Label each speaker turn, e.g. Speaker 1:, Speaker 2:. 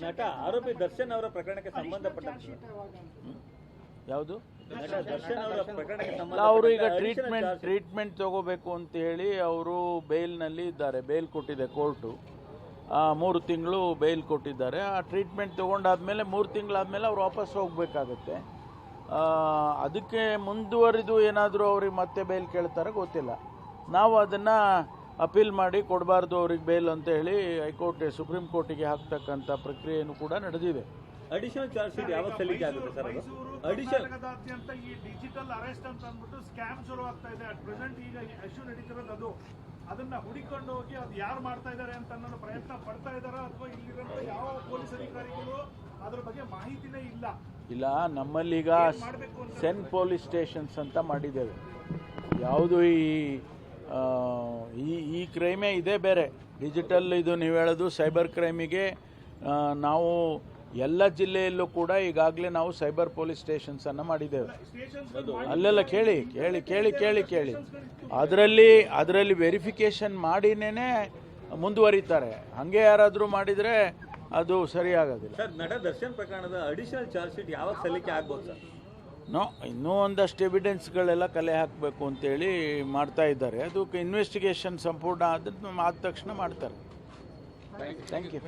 Speaker 1: ನಟ ಆರೋಪಿ ದರ್ಶನ್ ಅವರ ಪ್ರಕರಣಕ್ಕೆ ಸಂಬಂಧಪಟ್ಟಂತೆ
Speaker 2: ಯಾವುದು
Speaker 1: ನಟ ದರ್ಶನ್ ಅವರ ಪ್ರಕರಣಕ್ಕೆ
Speaker 2: ಅವರು ಈಗ
Speaker 1: ಸಂಬಂಧ
Speaker 2: ಟ್ರೀಟ್ಮೆಂಟ್ ತಗೋಬೇಕು ಅಂತ ಹೇಳಿ ಅವರು ಬೇಲ್ನಲ್ಲಿ ಇದ್ದಾರೆ. ಬೇಲ್ ಕೊಟ್ಟಿದೆ ಕೋರ್ಟು. 3 ತಿಂಗಳು ಬೇಲ್ ಕೊಟ್ಟಿದ್ದಾರೆ. ಆ ಟ್ರೀಟ್ಮೆಂಟ್ ತೊಗೊಂಡಾದ್ಮೇಲೆ 3 ತಿಂಗಳಾದ್ಮೇಲೆ ಅವ್ರು ವಾಪಸ್ ಹೋಗಬೇಕಾಗತ್ತೆ. ಅದಕ್ಕೆ ಮುಂದುವರಿದು ಏನಾದರೂ ಅವ್ರಿಗೆ ಮತ್ತೆ ಬೇಲ್ ಕೇಳ್ತಾರೆ ಗೊತ್ತಿಲ್ಲ. ನಾವು ಅದನ್ನು ಅಪೀಲ್ ಮಾಡಿ ಕೊಡಬಾರ್ದು ಅವ್ರಿಗೆ ಬೇಲ್ ಅಂತ ಹೇಳಿ ಹೈಕೋರ್ಟ್ ಸುಪ್ರೀಂ ಕೋರ್ಟಿಗೆ ಹಾಕ್ತಕ್ಕಂಥ ಪ್ರಕ್ರಿಯೆಯೂ ಕೂಡ ನಡೆದಿದೆ.
Speaker 1: ಅಡಿಷನಲ್ ಚಾರ್ಜ್ ಶೀಟ್ ಯಾವಾಗ ಸಲ್ಲಿಕೆ ಆಗುತ್ತೆ ಸರ್? ಅದು
Speaker 3: ಕರ್ನಾಟಕದಾದ್ಯಂತ ಈ ಡಿಜಿಟಲ್ ಅರೆಸ್ಟ್ ಅಂತ ಅಂದ್ಬಿಟ್ಟು ಸ್ಕ್ಯಾಮ್ ಶುರು ಆಗ್ತಾ ಇದೆ. ಅಟ್ ಪ್ರೆಸೆಂಟ್ ಈಗ ಇಶ್ಯೂ ನಡೀತಿರೋದು ಅದು. ಅದನ್ನ ಹುಡಿಕೊಂಡು ಹೋಗಿ ಅದು ಯಾರು ಮಾಡ್ತಾ ಇದ್ದಾರೆ ಅಂತ ಅನ್ನೋ ಪ್ರಯತ್ನ ಪಡ್ತಾ ಇದ್ದಾರಾ ಅಥವಾ ಇಲ್ಲಿರುವಂತ ಯಾವ ಪೊಲೀಸ್ ಅಧಿಕಾರಿಗಳು ಅದ್ರ ಬಗ್ಗೆ ಮಾಹಿತಿನೇ ಇಲ್ಲ?
Speaker 2: ನಮ್ಮಲ್ಲೀಗ ಸೆನ್ ಪೊಲೀಸ್ ಸ್ಟೇಷನ್ಸ್ ಅಂತ ಮಾಡಿದ್ದೇವೆ. ಯಾವುದು ಈ ಕ್ರೈಮೇ ಇದೇ ಬೇರೆ. ಡಿಜಿಟಲ್ ಇದು ನೀವು ಹೇಳೋದು ಸೈಬರ್ ಕ್ರೈಮಿಗೆ ನಾವು ಎಲ್ಲ ಜಿಲ್ಲೆಯಲ್ಲೂ ಕೂಡ ಈಗಾಗಲೇ ನಾವು ಸೈಬರ್ ಪೊಲೀಸ್ ಸ್ಟೇಷನ್ಸನ್ನು ಮಾಡಿದ್ದೇವೆ. ಅಲ್ಲೆಲ್ಲ ಕೇಳಿ ಅದರಲ್ಲಿ ವೆರಿಫಿಕೇಷನ್ ಮಾಡಿನೇ ಮುಂದುವರಿತಾರೆ. ಹಾಗೆ ಯಾರಾದರೂ ಮಾಡಿದರೆ ಅದು ಸರಿಯಾಗೋದಿಲ್ಲ.
Speaker 1: ಸರ್, ನಟ ದರ್ಶನ್ ಪ್ರಕರಣದ ಅಡಿಷನಲ್ ಚಾರ್ಜ್ ಶೀಟ್ ಯಾವಾಗ ಸಲ್ಲಿಕೆ ಆಗ್ಬೋದು ಸರ್?
Speaker 2: ಇನ್ನೂ ಒಂದಷ್ಟು ಎವಿಡೆನ್ಸ್ಗಳೆಲ್ಲ ಕಲೆ ಹಾಕಬೇಕು ಅಂತೇಳಿ ಮಾಡ್ತಾ ಇದ್ದಾರೆ. ಅದಕ್ಕೆ ಇನ್ವೆಸ್ಟಿಗೇಷನ್ ಸಂಪೂರ್ಣ ಆದ ತಕ್ಷಣ ಮಾಡ್ತಾರೆ. Thank you.